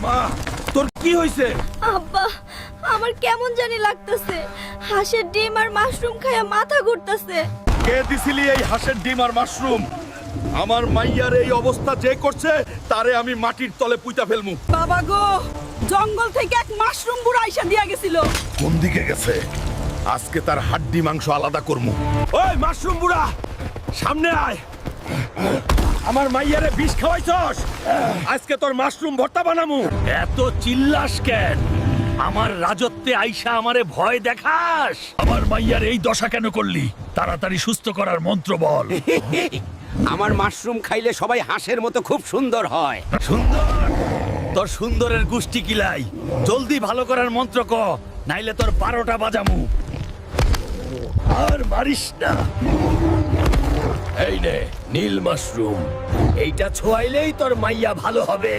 মা তোর কি হইছে? আব্বা আমার কেমন জানি লাগতেছে, হাঁসের ডিম আর মাশরুম খায়া মাথা ঘুরতেছে। কে দিছিলি এই হাঁসের ডিম আর মাশরুম? আমার মাইয়ার এই অবস্থা যে করছে তারে আমি মাটির তলে পুইতা ফেলমু। বাবা গো, জঙ্গল থেকে এক মাশরুম বুড়া আইসা দিয়া গেছিল। কোন দিকে গেছে? আজকে তার হাড্ডি মাংস আলাদা করমু। ওই মাশরুম বুড়া, সামনে আয়। আমার মাইয়ারে বিষ খাওয়াইছস, আজকে তোর মাশরুম ভর্তা বানামু। এত চিল্লাস কেন? আমার রাজত্বে আইসা আমারে ভয় দেখাস? আমার মাইয়ার এই দশা কেন করলি? তাড়াতাড়ি সুস্থ করার মন্ত্র বল। আমার মাশরুম খাইলে সবাই হাঁসের মতো খুব সুন্দর হয়। সুন্দর? তোর সুন্দরের গুষ্টি কিলাই। জলদি ভালো করার মন্ত্র ক, নাইলে তোর 12টা বাজামু। আর মারিস না। এই নে নীল মাশরুম, এইটা ছোঁয়াইলেই তোর মাইয়া ভালো হবে।